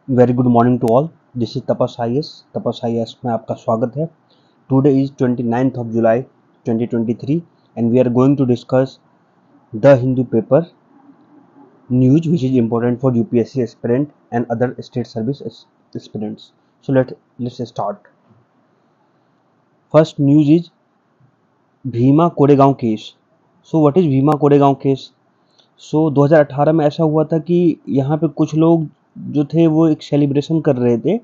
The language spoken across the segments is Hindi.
Very good morning to all. This is Tapas IAS. Tapas IAS में आपका स्वागत है। Today is 29th of July 2023 and we are going to discuss the Hindu paper news which is important for UPSC aspirant and other state service aspirants. So let's start. First news is Bhima Koregaon case. So what is Bhima Koregaon case? So 2018 में ऐसा हुआ था कि यहाँ पे कुछ लोग जो थे वो एक सेलिब्रेशन कर रहे थे,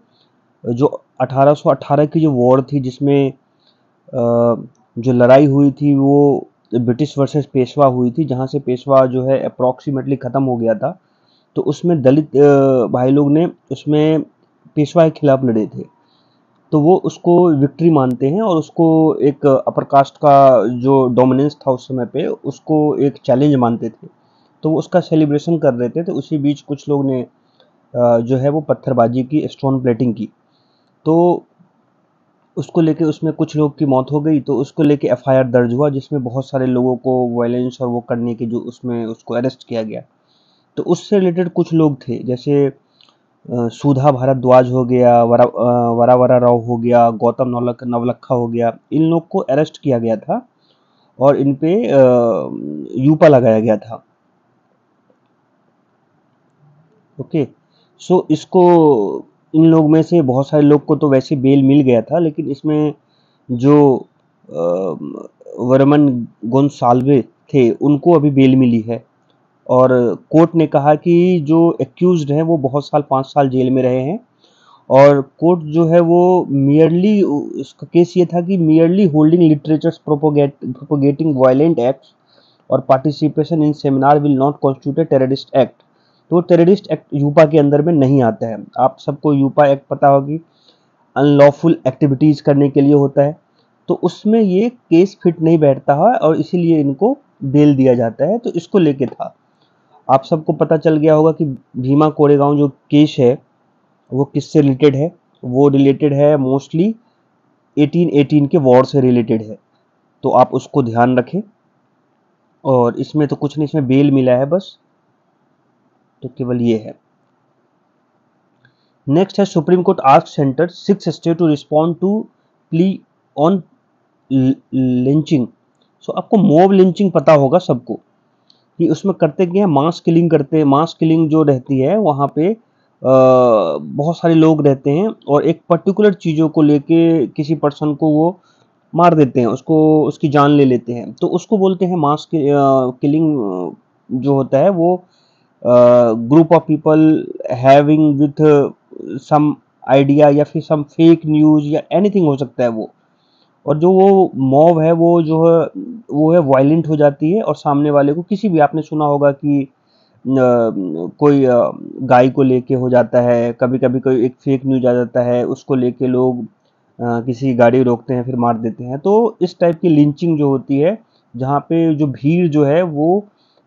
जो 1818 की जो वॉर थी जिसमें जो लड़ाई हुई थी वो ब्रिटिश वर्सेस पेशवा हुई थी, जहाँ से पेशवा जो है अप्रॉक्सीमेटली ख़त्म हो गया था। तो उसमें दलित भाई लोग ने उसमें पेशवा के खिलाफ लड़े थे, तो वो उसको विक्ट्री मानते हैं और उसको एक अपर कास्ट का जो डोमिनेंस था उस समय पे उसको एक चैलेंज मानते थे। तो वो उसका सेलिब्रेशन कर रहे थे, तो उसी बीच कुछ लोग ने जो है वो पत्थरबाजी की, स्टोन प्लेटिंग की। तो उसको लेके उसमें कुछ लोग की मौत हो गई, तो उसको लेके एफआईआर दर्ज हुआ जिसमें बहुत सारे लोगों को वायलेंस और वो करने के जो उसमें उसको अरेस्ट किया गया। तो उससे रिलेटेड कुछ लोग थे, जैसे सुधा भारद्वाज हो गया, वरा राव हो गया, गौतम नवलखा हो गया। इन लोग को अरेस्ट किया गया था और इन पे यूपा लगाया गया था। ओके, सो इसको इन लोग में से बहुत सारे लोग को तो वैसे बेल मिल गया था, लेकिन इसमें जो वर्मन गोंसाल्वे थे उनको अभी बेल मिली है। और कोर्ट ने कहा कि जो एक्यूज्ड हैं वो बहुत साल 5 साल जेल में रहे हैं, और कोर्ट जो है वो मियरली, उसका केस ये था कि merely holding literatures propagating violent acts और participation in seminar will not constitute terrorist act. तो टेररिस्ट एक्ट यूपा के अंदर में नहीं आता है। आप सबको यूपा एक्ट पता होगी, अनलॉफुल एक्टिविटीज करने के लिए होता है, तो उसमें ये केस फिट नहीं बैठता है और इसीलिए इनको बेल दिया जाता है। तो इसको लेके था, आप सबको पता चल गया होगा कि भीमा कोरेगांव जो केस है वो किससे रिलेटेड है। वो रिलेटेड है मोस्टली 1818 के वॉर से रिलेटेड है, तो आप उसको ध्यान रखें। और इसमें तो कुछ नहीं, इसमें बेल मिला है बस, तो केवल ये है। नेक्स्ट है supreme court ask centre 6 state to respond to plea on lynching. So आपको मॉब लिंचिंग पता होगा सबको कि उसमें करते क्या है, मास किलिंग करते हैं। मास किलिंग जो रहती है वहाँ पे बहुत सारे लोग रहते हैं और एक पर्टिकुलर चीज़ों को लेके किसी पर्सन को वो मार देते हैं, उसको उसकी जान ले लेते हैं, तो उसको बोलते हैं मास किलिंग। जो होता है वो group of people having with some idea या फिर सम फेक न्यूज़ या एनीथिंग हो सकता है वो। और जो वो मॉब है वो जो है वो है वायलेंट हो जाती है और सामने वाले को किसी भी, आपने सुना होगा कि कोई गाय को लेके हो जाता है, कभी कभी कोई एक फेक न्यूज आ जाता है, उसको लेके लोग किसी गाड़ी रोकते हैं फिर मार देते हैं। तो इस टाइप की लिंचिंग जो होती है, जहाँ पे जो भीड़ जो है वो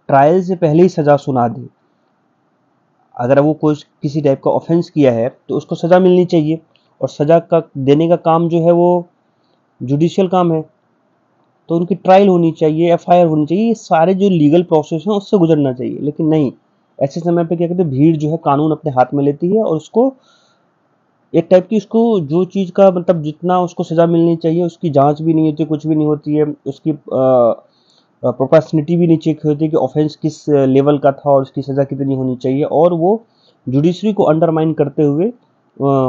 ट्रायल से पहले ही सजा सुना दे। अगर वो कोई किसी टाइप का ऑफेंस किया है तो उसको सजा मिलनी चाहिए, और सजा का देने का काम जो है वो जुडिशियल काम है। तो उनकी ट्रायल होनी चाहिए, एफआईआर होनी चाहिए, ये सारे जो लीगल प्रोसेस हैं उससे गुजरना चाहिए। लेकिन नहीं, ऐसे समय पे क्या कहते हैं, भीड़ जो है कानून अपने हाथ में लेती है और उसको एक टाइप की, उसको जो चीज़ का मतलब जितना उसको सज़ा मिलनी चाहिए उसकी जांच भी नहीं होती, कुछ भी नहीं होती है, उसकी प्रोपोर्शनिटी भी नहीं चेक होती कि ऑफेंस किस लेवल का था और उसकी सज़ा कितनी होनी चाहिए, और वो जुडिशरी को अंडरमाइन करते हुए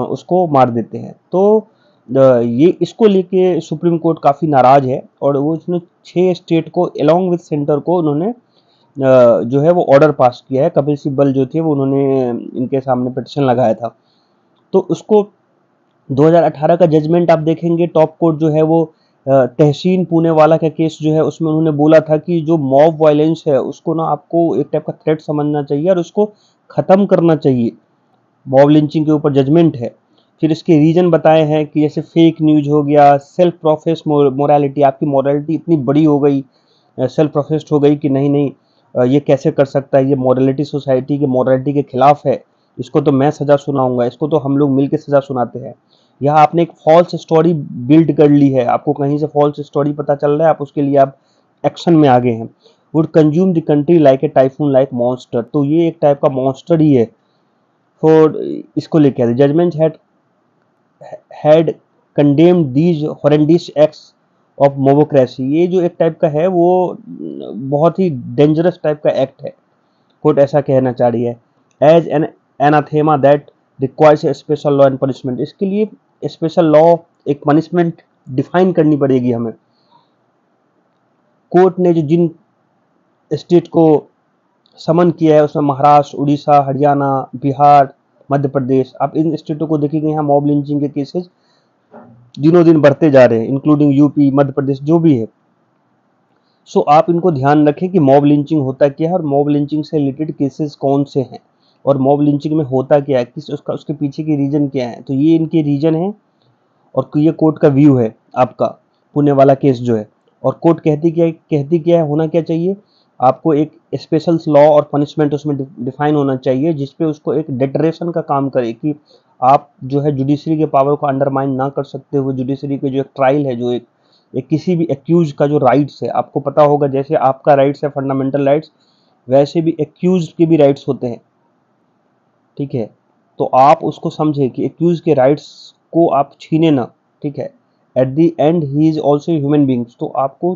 उसको मार देते हैं। तो ये इसको लेके सुप्रीम कोर्ट काफ़ी नाराज़ है और वो उसने 6 स्टेट को अलॉन्ग विद सेंटर को उन्होंने जो है वो ऑर्डर पास किया है। कपिल सिब्बल जो थे वो उन्होंने इनके सामने पिटिशन लगाया था। तो उसको 2018 का जजमेंट आप देखेंगे, टॉप कोर्ट जो है वो तहसीन पूनेवाला का केस जो है उसमें उन्होंने बोला था कि जो मॉब वायलेंस है उसको ना आपको एक टाइप का थ्रेट समझना चाहिए और उसको ख़त्म करना चाहिए। मॉब लिंचिंग के ऊपर जजमेंट है। फिर इसके रीजन बताए हैं कि जैसे फेक न्यूज हो गया, सेल्फ प्रोफेस मोरालिटी, आपकी मोरालिटी इतनी बड़ी हो गई, सेल्फ प्रोफेस्ड हो गई कि नहीं नहीं ये कैसे कर सकता है, ये मोरालिटी सोसाइटी के मोरालिटी के खिलाफ है, इसको तो मैं सज़ा सुनाऊंगा, इसको तो हम लोग मिलकर सज़ा सुनाते हैं। यहाँ आपने एक फॉल्स स्टोरी बिल्ड कर ली है, आपको कहीं से फॉल्स स्टोरी पता चल रहा है, आप उसके लिए आप एक्शन में आगे हैं। Would consume the country like a typhoon like monster. तो ये एक टाइप का मॉन्स्टर ही है, फॉर इसको लेके आते, judgement had condemned these horrendous acts of mobocracy. ये जो एक टाइप का है वो बहुत ही डेंजरस टाइप का एक्ट है, कोर्ट ऐसा कहना चाह रही है। As an anathema that requires a special law and punishment, इसके लिए स्पेशल लॉ, एक पनिशमेंट डिफाइन करनी पड़ेगी हमें। कोर्ट ने जो जिन स्टेट को समन किया है उसमें महाराष्ट्र, उड़ीसा, हरियाणा, बिहार, मध्य प्रदेश, आप इन स्टेटों को देखिएगा, यहाँ मॉब लिंचिंग के केसेस दिनों दिन बढ़ते जा रहे हैं, इंक्लूडिंग यूपी, मध्य प्रदेश, जो भी है। सो आप इनको ध्यान रखें कि मॉब लिंचिंग होता क्या है और मॉब लिंचिंग से रिलेटेड केसेस कौन से हैं और मॉब लिंचिंग में होता क्या है, किस उसके पीछे की रीजन क्या है। तो ये इनके रीजन है और ये कोर्ट का व्यू है आपका पुणे वाला केस जो है। और कोर्ट कहती क्या है, होना क्या चाहिए, आपको एक स्पेशल लॉ और पनिशमेंट उसमें डिफाइन होना चाहिए जिसपे उसको एक डेटरेशन का काम करे कि आप जो है जुडिशरी के पावर को अंडरमाइन ना कर सकते हुए जुडिशरी के जो एक ट्रायल है, जो एक किसी भी एक्यूज का जो राइट्स है, आपको पता होगा जैसे आपका राइट्स है फंडामेंटल राइट्स, वैसे भी एक्यूज के भी राइट्स होते हैं, ठीक है। तो आप उसको समझे कि एक्यूज के राइट्स को आप छीने ना, ठीक है। At the and he is also human beings, तो आपको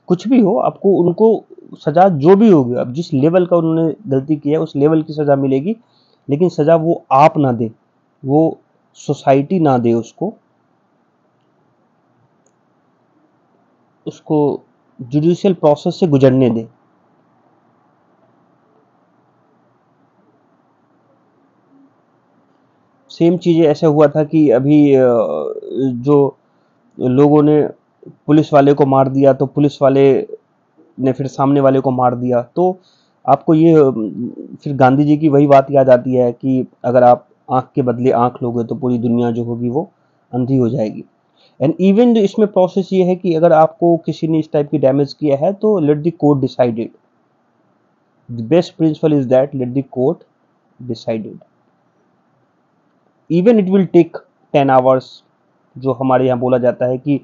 कुछ भी हो, आपको उनको सजा जो भी होगी, अब जिस लेवल का उन्होंने गलती किया उस लेवल की सजा मिलेगी, लेकिन सजा वो आप ना दे, वो सोसाइटी ना दे, उसको जुडिशियल प्रोसेस से गुजरने दे। सेम चीज़ें ऐसा हुआ था कि अभी जो लोगों ने पुलिस वाले को मार दिया तो पुलिस वाले ने फिर सामने वाले को मार दिया, तो आपको ये फिर गांधी जी की वही बात याद आती है कि अगर आप आंख के बदले आंख लोगे तो पूरी दुनिया जो होगी वो अंधी हो जाएगी। एंड इवन जो इसमें प्रोसेस ये है कि अगर आपको किसी ने इस टाइप की डैमेज किया है तो let the court decided, the best principle is that let the court decided, even it will take 10 hours, जो हमारे यहाँ बोला जाता है कि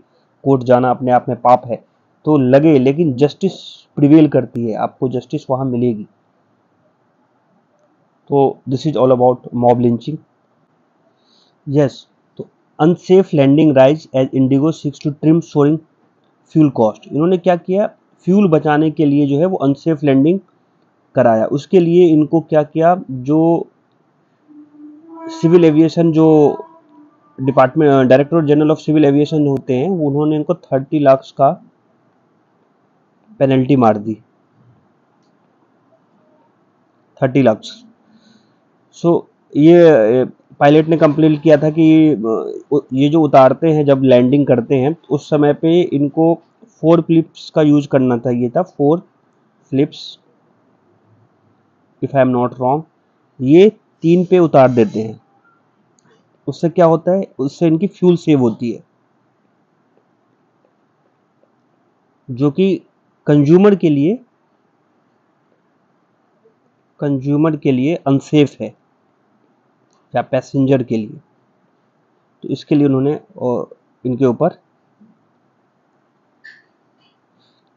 कोर्ट जाना अपने आप में पाप है, तो लगे, लेकिन जस्टिस प्रिवेल करती है, आपको जस्टिस वहां मिलेगी। तो this is all about mob lynching. Yes, तो unsafe landing rise as IndiGo six to trim soaring fuel cost, इन्होंने क्या किया, फ्यूल बचाने के लिए जो है वो अनसेफ लैंडिंग कराया, उसके लिए इनको क्या किया, जो सिविल एविएशन जो department director general of civil aviation होते हैं, उन्होंने इनको 30 लाख का पेनल्टी मार दी, 30 लाख। सो ये पायलट ने कंप्लेन किया था कि ये जो उतारते हैं जब लैंडिंग करते हैं उस समय पे इनको 4 फ्लिप्स का यूज करना चाहिए था, 4 flips if I am not wrong, ये 3 पे उतार देते हैं। उससे क्या होता है, उससे इनकी फ्यूल सेव होती है, जो कि कंज्यूमर के लिए अनसेफ है, या पैसेंजर के लिए। तो इसके लिए उन्होंने इनके ऊपर,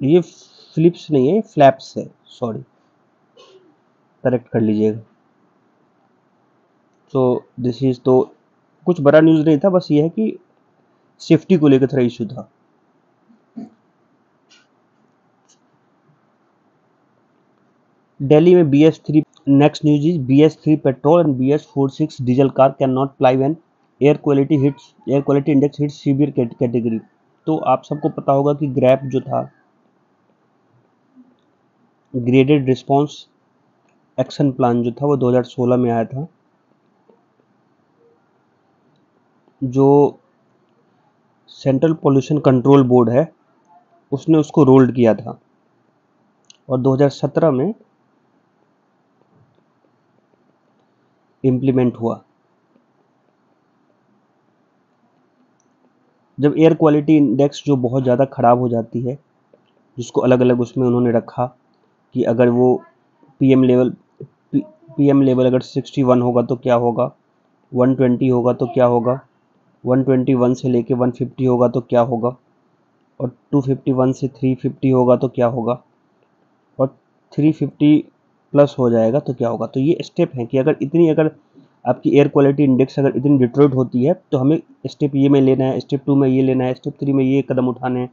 ये फ्लिप्स नहीं है, फ्लैप्स है, सॉरी, करेक्ट कर लीजिएगा। तो दिस इज, तो कुछ बड़ा न्यूज़ नहीं था, बस ये है कि सेफ्टी को लेकर थोड़ा इशू था। दिल्ली में BS3, next news is BS3 petrol and BS46 diesel car can not fly when air quality index hits severe category. तो आप सबको पता होगा कि ग्रैप जो था, ग्रेडेड रिस्पांस एक्शन प्लान जो था वो 2016 में आया था, जो सेंट्रल पोल्यूशन कंट्रोल बोर्ड है उसने उसको रोल्ड किया था, और 2017 में इम्प्लीमेंट हुआ। जब एयर क्वालिटी इंडेक्स जो बहुत ज़्यादा ख़राब हो जाती है, जिसको अलग अलग उसमें उन्होंने रखा कि अगर वो पीएम लेवल अगर 61 होगा तो क्या होगा, 120 होगा तो क्या होगा, 121 से लेके 150 होगा तो क्या होगा, और 251 से 350 होगा तो क्या होगा, और 350 प्लस हो जाएगा तो क्या होगा। तो ये स्टेप है कि अगर इतनी अगर आपकी एयर क्वालिटी इंडेक्स अगर इतनी डिट्रोइट होती है तो हमें स्टेप ये में लेना है, स्टेप 2 में ये लेना है, स्टेप 3 में ये कदम उठाने हैं,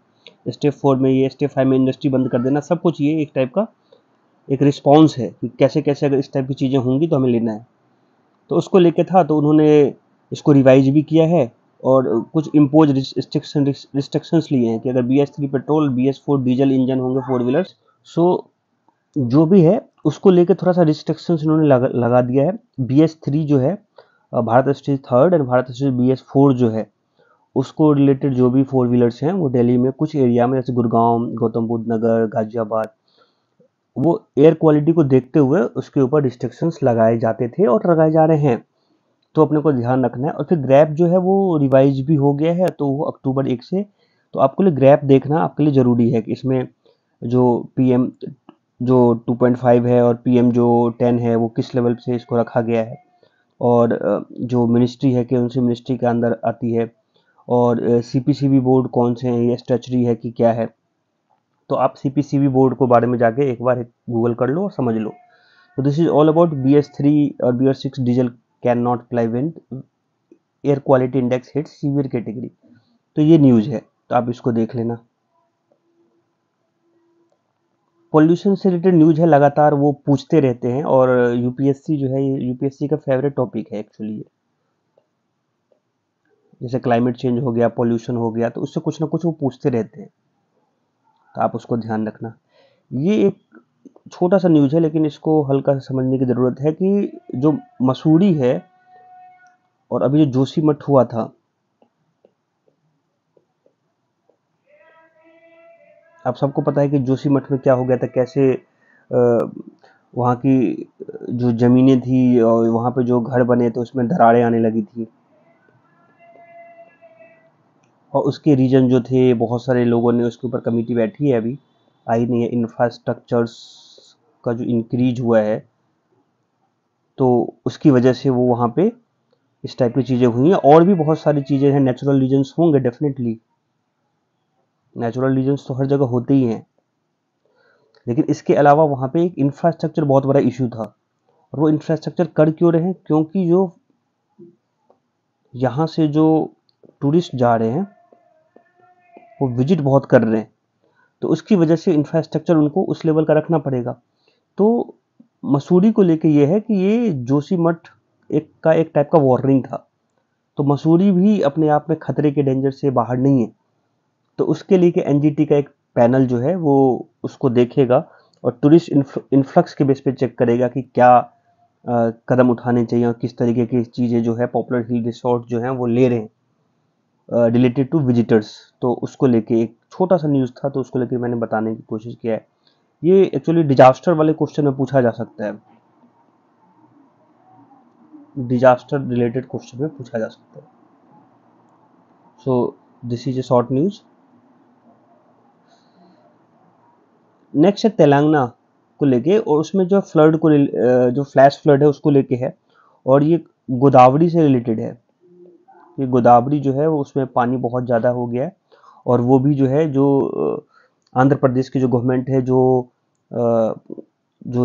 स्टेप 4 में ये, स्टेप 5 में इंडस्ट्री बंद कर देना। सब कुछ ये एक टाइप का एक रिस्पॉन्स है कि कैसे कैसे अगर इस टाइप की चीज़ें होंगी तो हमें लेना है। तो उसको लेके था, तो उन्होंने इसको रिवाइज भी किया है और कुछ इम्पोज रिस्ट्रिक्शंस लिए हैं कि अगर BS3 petrol, BS4 diesel engine होंगे 4 व्हीलर्स, सो जो भी है उसको लेके थोड़ा सा रिस्ट्रिक्शंस इन्होंने लगा दिया है। BS3 जो है Bharat stage third and Bharat stage BS4 जो है उसको रिलेटेड जो भी 4 व्हीलर्स हैं वो दिल्ली में कुछ एरिया में जैसे गुड़गांव, गौतम बुद्ध नगर, गाजियाबाद, वो एयर क्वालिटी को देखते हुए उसके ऊपर रिस्ट्रिक्शंस लगाए जाते थे और लगाए जा रहे हैं। तो अपने को ध्यान रखना है। और फिर ग्रैप जो है वो रिवाइज भी हो गया है, तो वो अक्टूबर 1 से, तो आपके लिए ग्रैप देखना आपके लिए ज़रूरी है कि इसमें जो PM जो 2.5 है और PM जो 10 है वो किस लेवल से इसको रखा गया है, और जो मिनिस्ट्री है कि उनसे मिनिस्ट्री के अंदर आती है, और CPCB बोर्ड कौन से हैं, ये स्टैचुरी है कि क्या है। तो आप CPCB बोर्ड को बारे में जाके एक बार गूगल कर लो और समझ लो। तो this is all about BS3 और BS6 diesel can not fly wind air quality index hit severe category. तो ये न्यूज़ है, तो आप इसको देख लेना। पॉल्यूशन से रिलेटेड न्यूज़ है, लगातार वो पूछते रहते हैं, और UPSC जो है, UPSC का फेवरेट टॉपिक है एक्चुअली। जैसे क्लाइमेट चेंज हो गया, पॉल्यूशन हो गया, तो उससे कुछ ना कुछ वो पूछते रहते हैं, तो आप उसको ध्यान रखना। ये एक छोटा सा न्यूज़ है, लेकिन इसको हल्का सा समझने की ज़रूरत है कि जो मसूरी है और अभी जो जोशीमठ हुआ था, आप सबको पता है कि जोशीमठ में क्या हो गया था, कैसे वहाँ की जो ज़मीनें थी और वहाँ पे जो घर बने थे उसमें दरारें आने लगी थी, और उसके रीजन जो थे बहुत सारे लोगों ने उसके ऊपर कमेटी बैठी है, अभी आई नहीं है। इंफ्रास्ट्रक्चर्स का जो इंक्रीज हुआ है, तो उसकी वजह से वो वहाँ पे इस टाइप की चीज़ें हुई हैं। और भी बहुत सारी चीज़ें हैं, नेचुरल रीजन्स होंगे डेफिनेटली, नेचुरल रीजन्स तो हर जगह होते ही हैं, लेकिन इसके अलावा वहाँ पे एक इंफ्रास्ट्रक्चर बहुत बड़ा इशू था। और वो इंफ्रास्ट्रक्चर कर क्यों रहे हैं? क्योंकि जो यहाँ से जो टूरिस्ट जा रहे हैं वो विजिट बहुत कर रहे हैं, तो उसकी वजह से इंफ्रास्ट्रक्चर उनको उस लेवल का रखना पड़ेगा। तो मसूरी को लेके ये है कि ये जोशीमठ एक टाइप का वार्निंग था। तो मसूरी भी अपने आप में खतरे के डेंजर से बाहर नहीं है, तो उसके लिए कि NGT का एक पैनल जो है वो उसको देखेगा और टूरिस्ट इन्फ्लक्स के बेस पे चेक करेगा कि क्या कदम उठाने चाहिए और किस तरीके की चीज़ें जो है पॉपुलर हिल रिसोर्ट जो हैं वो ले रहे हैं रिलेटेड टू विजिटर्स। तो उसको लेके एक छोटा सा न्यूज़ था, तो उसको लेके मैंने बताने की कोशिश किया है। ये एक्चुअली डिजास्टर वाले क्वेश्चन में पूछा जा सकता है, डिजास्टर रिलेटेड क्वेश्चन में पूछा जा सकता है। So this is a short news. Next है तेलंगाना को लेके, और उसमें जो फ्लड को जो फ्लैश फ्लड है उसको लेके है, और ये गोदावरी से रिलेटेड है। ये गोदावरी जो है वो उसमें पानी बहुत ज़्यादा हो गया है, और वो भी जो है जो आंध्र प्रदेश की जो गवर्नमेंट है, जो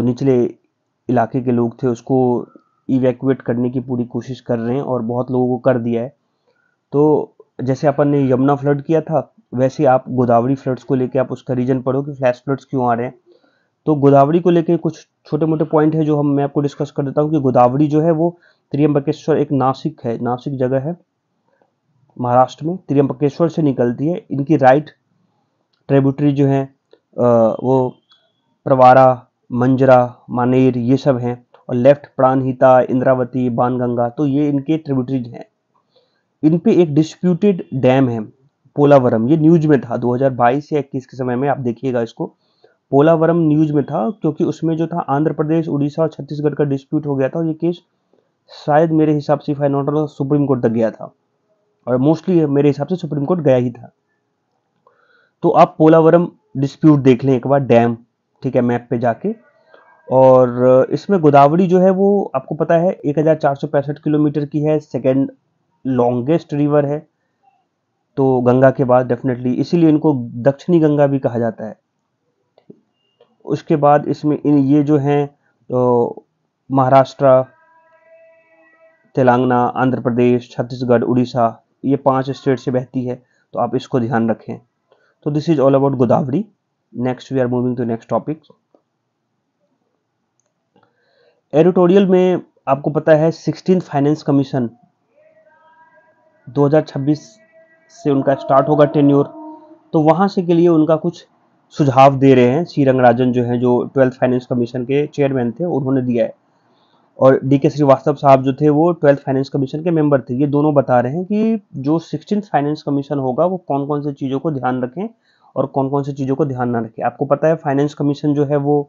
निचले इलाके के लोग थे उसको इवैक्यूएट करने की पूरी कोशिश कर रहे हैं, और बहुत लोगों को कर दिया है। तो जैसे अपन ने यमुना फ्लड किया था, वैसे आप गोदावरी फ्लड्स को लेके आप उसका रीजन पढ़ो कि फ्लैश फ्लड्स क्यों आ रहे हैं। तो गोदावरी को लेके कुछ छोटे मोटे पॉइंट है जो मैं आपको डिस्कस कर देता हूँ कि गोदावरी जो है वो त्र्यंबकेश्वर, एक नासिक है, नासिक जगह है महाराष्ट्र में, त्र्यंबकेश्वर से निकलती है। इनकी राइट ट्रिब्यूटरी जो है वो प्रवारा, मंजरा, मानेर, ये सब हैं, और लेफ्ट प्राणहिता, इंद्रावती, बाणगंगा, तो ये इनके ट्रिब्यूटरीज हैं। इन पे एक डिस्प्यूटेड डैम है पोलावरम, ये न्यूज में था 2022 या 21 के समय में, आप देखिएगा इसको। पोलावरम न्यूज में था क्योंकि उसमें जो था आंध्र प्रदेश, उड़ीसा और छत्तीसगढ़ का डिस्प्यूट हो गया था, और ये केस शायद मेरे हिसाब से फाइनल सुप्रीम कोर्ट तक गया था, और मोस्टली मेरे हिसाब से सुप्रीम कोर्ट गया ही था। तो आप पोलावरम डिस्प्यूट देख लें एक बार, डैम, ठीक है, मैप पे जाके। और इसमें गोदावरी जो है वो आपको पता है 1465 किलोमीटर की है, सेकेंड लॉन्गेस्ट रिवर है, तो गंगा के बाद डेफिनेटली, इसीलिए इनको दक्षिणी गंगा भी कहा जाता है। उसके बाद इसमें ये जो हैं तो महाराष्ट्र, तेलंगाना, आंध्र प्रदेश, छत्तीसगढ़, उड़ीसा, ये 5 स्टेट से बहती है, तो आप इसको ध्यान रखें। तो this is all about Godavari. Next we are moving to next topic. Editorial में आपको पता है 16th फाइनेंस कमीशन 2026 से उनका स्टार्ट होगा टेन्योर, तो वहां से के लिए उनका कुछ सुझाव दे रहे हैं। सी रंगराजन जो है, जो 12th फाइनेंस कमीशन के चेयरमैन थे, उन्होंने दिया है, और डी के श्रीवास्तव साहब जो थे वो 12th फाइनेंस कमीशन के मेंबर थे। ये दोनों बता रहे हैं कि जो 16th फाइनेंस कमीशन होगा वो कौन कौन सी चीज़ों को ध्यान रखें और कौन कौन सी चीज़ों को ध्यान ना रखें। आपको पता है फाइनेंस कमीशन जो है वो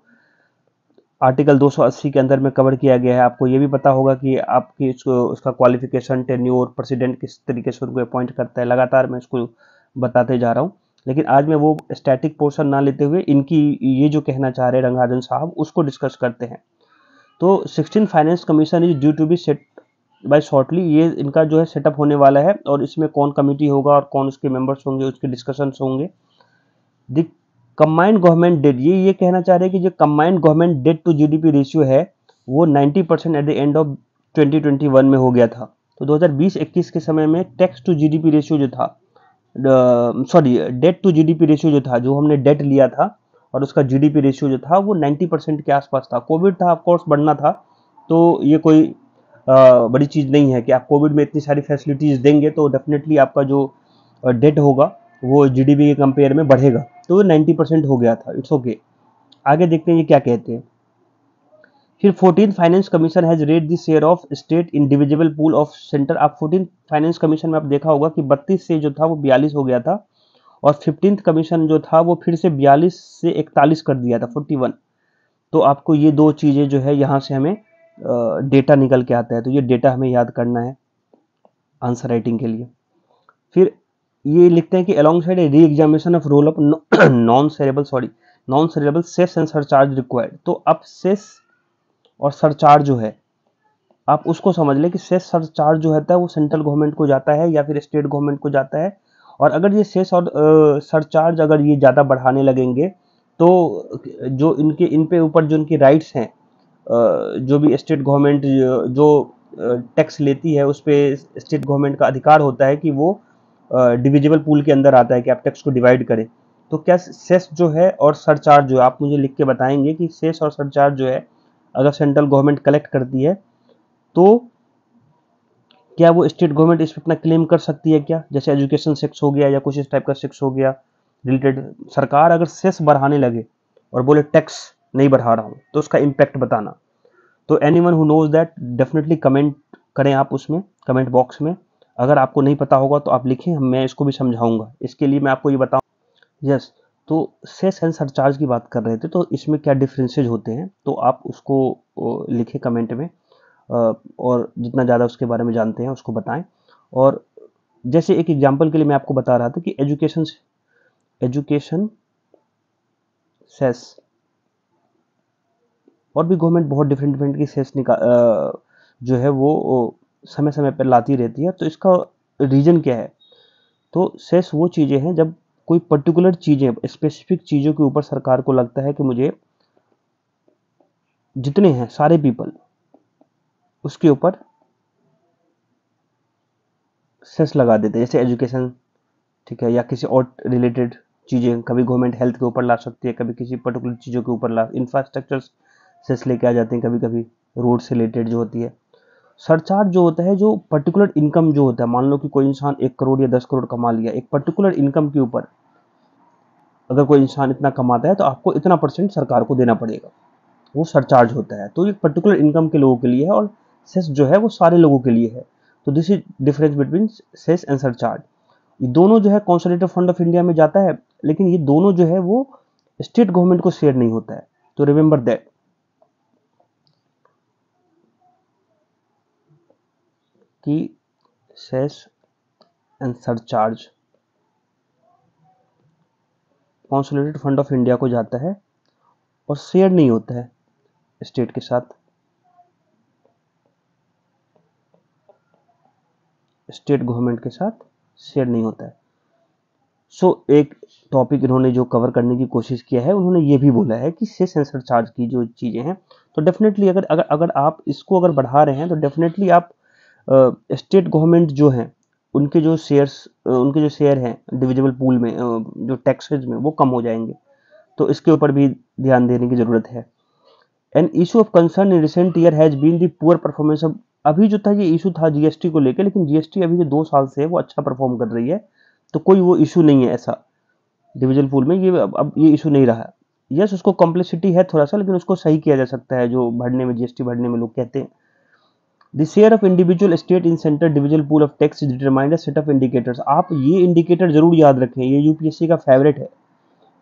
आर्टिकल 280 के अंदर में कवर किया गया है। आपको ये भी पता होगा कि आपकी उसका क्वालिफिकेशन, टेन्योर, प्रेसिडेंट किस तरीके से उनको अपॉइंट करता है। लगातार मैं इसको बताते जा रहा हूँ, लेकिन आज मैं वो स्टैटिक पोर्शन ना लेते हुए इनकी ये जो कहना चाह रहे हैं रंगराजन साहब, उसको डिस्कस करते हैं। तो 16 finance commission is due to be set by shortly, ये इनका जो है सेटअप होने वाला है, और इसमें कौन कमेटी होगा और कौन उसके मेंबर्स होंगे, उसके डिस्कशंस होंगे। द कंबाइंड गवर्नमेंट डेट, ये कहना चाह रहे हैं कि जो combined government debt to GDP ratio है वो 90% एट द एंड ऑफ 2021 में हो गया था। तो 2020-21 के समय में टैक्स टू जीडीपी रेशियो जो था, sorry debt to GDP ratio जो था, जो हमने डेट लिया था और उसका जीडीपी रेशियो जो था वो 90% के आसपास था। कोविड था, ऑफकोर्स बढ़ना था, तो ये कोई बड़ी चीज़ नहीं है कि आप कोविड में इतनी सारी फैसिलिटीज़ देंगे तो डेफिनेटली आपका जो डेट होगा वो जीडीपी के कंपेयर में बढ़ेगा। तो 90% हो गया था, इट्स ओके। आगे देखते हैं ये क्या कहते हैं। फिर 14th finance commission has rate the share of state in divisible pool of centre. आप 14th फाइनेंस कमीशन में आप देखा होगा कि 32 से जो था वो 42 हो गया था, और 15th कमीशन जो था वो फिर से 42 से 41 कर दिया था, 41। तो आपको ये दो चीज़ें जो है यहाँ से हमें डेटा निकल के आता है, तो ये डेटा हमें याद करना है आंसर राइटिंग के लिए। फिर ये लिखते हैं कि alongside re examination of role of non shareable cess and surcharge required. तो अब सेस और सरचार्ज जो है आप उसको समझ लें कि सेस सरचार्ज जो होता है वो सेंट्रल गवर्नमेंट को जाता है या फिर स्टेट गवर्नमेंट को जाता है। और अगर ये सेस और सरचार्ज अगर ये ज़्यादा बढ़ाने लगेंगे तो जो इन पे ऊपर जो इनकी राइट्स हैं, जो भी स्टेट गवर्नमेंट जो टैक्स लेती है उस पर स्टेट गवर्नमेंट का अधिकार होता है कि वो डिविजिबल पूल के अंदर आता है कि आप टैक्स को डिवाइड करें। तो क्या सेस जो है और सरचार्ज जो है, आप मुझे लिख के बताएंगे कि सेस और सरचार्ज जो है अगर सेंट्रल गवर्नमेंट कलेक्ट करती है तो क्या वो स्टेट गवर्नमेंट इस पर अपना क्लेम कर सकती है क्या? जैसे एजुकेशन सेक्स हो गया या कुछ इस टाइप का सेक्स हो गया रिलेटेड। सरकार अगर सेस बढ़ाने लगे और बोले टैक्स नहीं बढ़ा रहा हूँ तो उसका इम्पैक्ट बताना। तो anyone who knows that definitely comment करें आप उसमें कमेंट बॉक्स में। अगर आपको नहीं पता होगा तो आप लिखें, मैं इसको भी समझाऊंगा। इसके लिए मैं आपको ये बताऊँ, यस। तो सेस एंड सरचार्ज की बात कर रहे थे, तो इसमें क्या डिफरेंसेज होते हैं तो आप उसको लिखें कमेंट में, और जितना ज़्यादा उसके बारे में जानते हैं उसको बताएं। और जैसे एक एग्जांपल के लिए मैं आपको बता रहा था कि एजुकेशन सेस, और भी गवर्नमेंट बहुत डिफरेंट की सेस जो है वो समय समय पर लाती रहती है। तो इसका रीजन क्या है? तो सेस वो चीज़ें हैं जब कोई पर्टिकुलर चीज़ें, स्पेसिफिक चीज़ों के ऊपर सरकार को लगता है कि मुझे जितने हैं सारे पीपल उसके ऊपर सेस लगा देते हैं। जैसे एजुकेशन, ठीक है, या किसी और रिलेटेड चीज़ें, कभी गवर्नमेंट हेल्थ के ऊपर ला सकती है, कभी किसी पर्टिकुलर चीज़ों के ऊपर इंफ्रास्ट्रक्चर सेस लेके आ जाते हैं, कभी कभी रोड से रिलेटेड जो होती है। सरचार्ज जो होता है जो पर्टिकुलर इनकम जो होता है, मान लो कि कोई इंसान 1 करोड़ या 10 करोड़ कमा लिया, एक पर्टिकुलर इनकम के ऊपर अगर कोई इंसान इतना कमाता है तो आपको इतना % सरकार को देना पड़ेगा, वो सरचार्ज होता है। तो एक पर्टिकुलर इनकम के लोगों के लिए है, और सेस जो है वो सारे लोगों के लिए है। तो this is difference between cess and surcharge. ये दोनों जो है कंसोलिडेटेड फंड ऑफ इंडिया में जाता है, लेकिन ये दोनों जो है वो स्टेट गवर्नमेंट को शेयर नहीं होता है। तो रिमेंबर दैट कि cess and surcharge consolidated fund of India को जाता है और शेयर नहीं होता है स्टेट के साथ, स्टेट गवर्नमेंट के साथ शेयर नहीं होता है। एक टॉपिक इन्होंने जो कवर करने की कोशिश किया है, उन्होंने ये भी बोला है कि सेस एंड सरचार्ज की जो चीज़ें हैं, तो डेफिनेटली अगर अगर अगर आप इसको अगर बढ़ा रहे हैं तो डेफिनेटली आप स्टेट गवर्नमेंट जो हैं उनके जो शेयर हैं डिविजिबल पूल में, जो टैक्सेज में, वो कम हो जाएंगे। तो इसके ऊपर भी ध्यान देने की जरूरत है। An issue of concern in recent year has been the poor performance of, अभी जो था ये इशू था जीएसटी को लेकर, लेकिन जीएसटी अभी जो 2 साल से है वो अच्छा परफॉर्म कर रही है, तो कोई वो इशू नहीं है ऐसा डिविजन पूल में, ये अब ये इशू नहीं रहा। यस, उसको कॉम्प्लेक्सिटी है थोड़ा सा, लेकिन उसको सही किया जा सकता है, जो भरने में, जीएसटी भरने में लोग कहते हैं। The share of individual state in centre डिविजल pool of tax is determined by set of indicators. आप ये इंडिकेटर जरूर याद रखें, ये यूपीएससी का फेवरेट है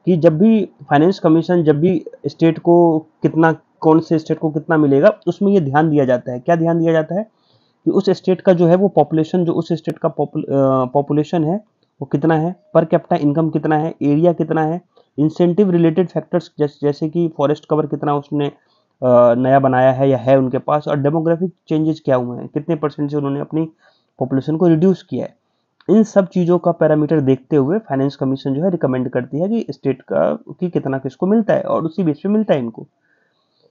कि जब भी फाइनेंस कमीशन, जब भी स्टेट को कितना, कौन से स्टेट को कितना मिलेगा, उसमें ये ध्यान दिया जाता है। क्या ध्यान दिया जाता है कि उस स्टेट का जो है वो पॉपुलेशन, जो उस स्टेट का पॉपुलेशन है वो कितना है, पर कैपिटा इनकम कितना है, एरिया कितना है, इंसेंटिव रिलेटेड फैक्टर्स जैसे कि फॉरेस्ट कवर कितना उसने नया बनाया है या है उनके पास, और डेमोग्राफिक चेंजेस क्या हुए हैं, कितने परसेंट से उन्होंने अपनी पॉपुलेशन को रिड्यूस किया है। इन सब चीज़ों का पैरामीटर देखते हुए फाइनेंस कमीशन जो है रिकमेंड करती है कि स्टेट का कि कितना किसको मिलता है, और उसी बेस पे मिलता है इनको।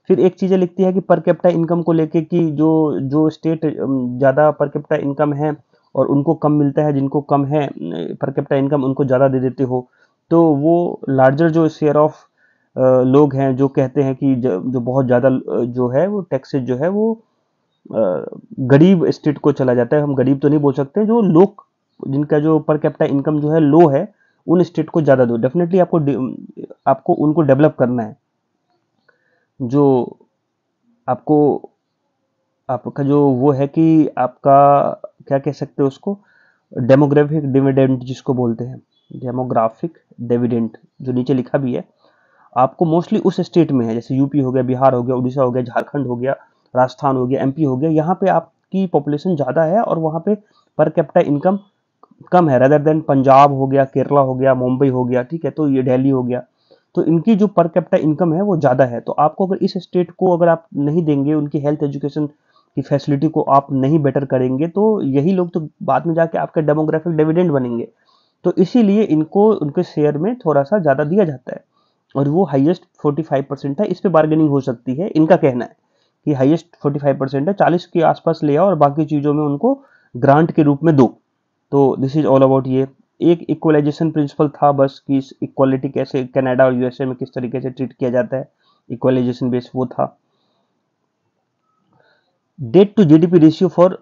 फिर एक चीज़ें लिखती है कि पर कैपिटा इनकम को लेके कि जो जो स्टेट ज़्यादा पर कैपिटा इनकम है और उनको कम मिलता है, जिनको कम है पर कैपिटा इनकम उनको ज़्यादा दे देते हो, तो वो लार्जर जो शेयर ऑफ लोग हैं जो कहते हैं कि जो बहुत ज़्यादा जो है वो टैक्सेज जो है वो गरीब स्टेट को चला जाता है। हम गरीब तो नहीं बोल सकते, जो लोग जिनका जो पर कैपिटा इनकम जो है लो है, उन स्टेट को ज़्यादा दो। डेफिनेटली आपको उनको डेवलप करना है। जो आपको, आपका जो वो है कि आपका क्या कह सकते हो उसको, डेमोग्राफिक डिविडेंड जिसको बोलते हैं, डेमोग्राफिक डिविडेंड जो नीचे लिखा भी है, आपको मोस्टली उस स्टेट में है, जैसे यूपी हो गया, बिहार हो गया, उड़ीसा हो गया, झारखंड हो गया, राजस्थान हो गया, एमपी हो गया, यहाँ पे आपकी पॉपुलेशन ज़्यादा है और वहाँ पे पर कैपिटा इनकम कम है, रेदर देन पंजाब हो गया, केरला हो गया, मुंबई हो गया, ठीक है, तो ये दिल्ली हो गया, तो इनकी जो पर कैपिटा इनकम है वो ज़्यादा है। तो आपको अगर इस स्टेट को अगर आप नहीं देंगे, उनकी हेल्थ एजुकेशन की फैसिलिटी को आप नहीं बेटर करेंगे, तो यही लोग तो बाद में जाके आपके डेमोग्राफिक डिविडेंड बनेंगे। तो इसीलिए इनको उनके शेयर में थोड़ा सा ज़्यादा दिया जाता है, और वो हाईएस्ट 45% है। इस पे बार्गेनिंग हो सकती है, इनका कहना है कि हाईएस्ट 45% है, 40 के आसपास ले आओ और बाकी चीज़ों में उनको ग्रांट के रूप में दो। तो दिस इज ऑल अबाउट ये। एक इक्वलाइजेशन प्रिंसिपल था बस कि इक्वालिटी कैसे कनाडा और यूएसए में किस तरीके से ट्रीट किया जाता है, इक्वलाइजेशन बेस वो था। Debt to GDP ratio for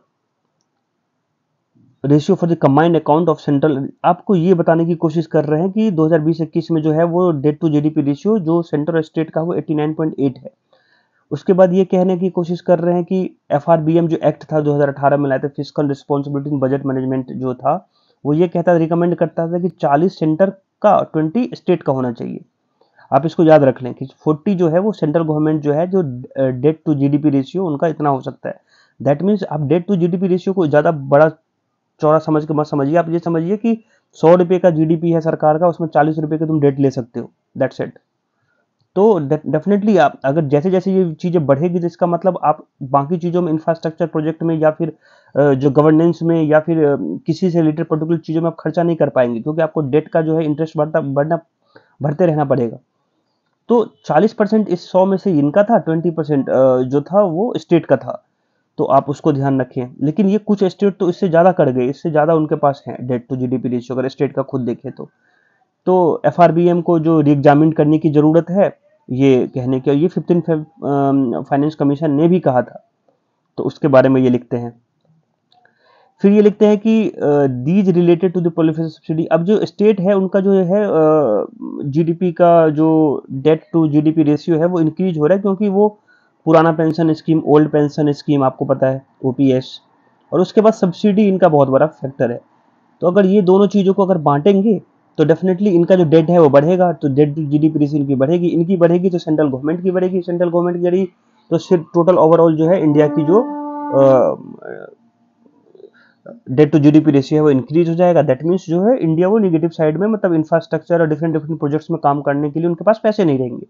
the combined account of central, आपको ये बताने की कोशिश कर रहे हैं कि 2020-21 में जो है वो डेट टू जीडीपी रेशियो जो सेंट्रल स्टेट का वो 89.8 है। उसके बाद ये कहने की कोशिश कर रहे हैं कि एफआरबीएम जो एक्ट था 2018 में लाए थे, फिस्कल रिस्पॉन्सिबिलिटी इन बजट मैनेजमेंट जो था, वो ये कहता रिकमेंड करता था कि 40 सेंटर का 20 स्टेट का होना चाहिए। आप इसको याद रख लें कि 40 जो है वो सेंट्रल गवर्नमेंट जो है, जो डेट टू जीडीपी रेशियो उनका इतना हो सकता है। दैट मीन्स आप डेट टू जीडीपी रेशियो को ज़्यादा बड़ा चौड़ा समझ के मत समझिए। आप ये समझिए कि 100 रुपये का जीडीपी है सरकार का, उसमें 40 रुपये के तुम डेट ले सकते हो, दैट्स इट। तो डेफिनेटली आप अगर जैसे जैसे ये चीज़ें बढ़ेगी, तो इसका मतलब आप बाकी चीज़ों में, इंफ्रास्ट्रक्चर प्रोजेक्ट में, या फिर जो गवर्नेंस में, या फिर किसी से रिलेटेड पर्टिकुलर चीज़ों में आप खर्चा नहीं कर पाएंगे, क्योंकि आपको डेट का जो है इंटरेस्ट भरते रहना पड़ेगा। तो 40% इस 100 में से इनका था, 20% जो था वो स्टेट का था, तो आप उसको ध्यान रखें। लेकिन ये कुछ स्टेट तो इससे ज़्यादा कर गए, इससे ज़्यादा उनके पास है डेट टू जीडीपी रेशियो, अगर स्टेट का खुद देखें तो एफआरबीएम को जो रीएग्जामिन करने की ज़रूरत है, ये कहने के, ये 15 फाइनेंस कमीशन ने भी कहा था, तो उसके बारे में ये लिखते हैं। फिर ये लिखते हैं कि these related to the proliferation subsidy, अब जो स्टेट है उनका जो है जीडीपी का जो डेट टू जीडीपी रेशियो है वो इंक्रीज हो रहा है, क्योंकि वो पुराना pension scheme, old pension scheme आपको पता है, ओपीएस, और उसके बाद सब्सिडी इनका बहुत बड़ा फैक्टर है। तो अगर ये दोनों चीज़ों को अगर बांटेंगे, तो डेफिनेटली इनका जो डेट है वो बढ़ेगा, तो डेट टू जीडीपी रेशियो इनकी बढ़ेगी, इनकी बढ़ेगी तो सेंट्रल गवर्नमेंट की बढ़ेगी, सेंट्रल गवर्नमेंट की बढ़ेगी तो सिर्फ टोटल ओवरऑल जो है इंडिया की जो डेट टू जीडीपी रेशियो है वो इंक्रीज हो जाएगा। दैट मीन्स जो है इंडिया वो निगेटिव साइड में, मतलब इंफ्रास्ट्रक्चर और डिफरेंट डिफरेंट प्रोजेक्ट्स में काम करने के लिए उनके पास पैसे नहीं रहेंगे।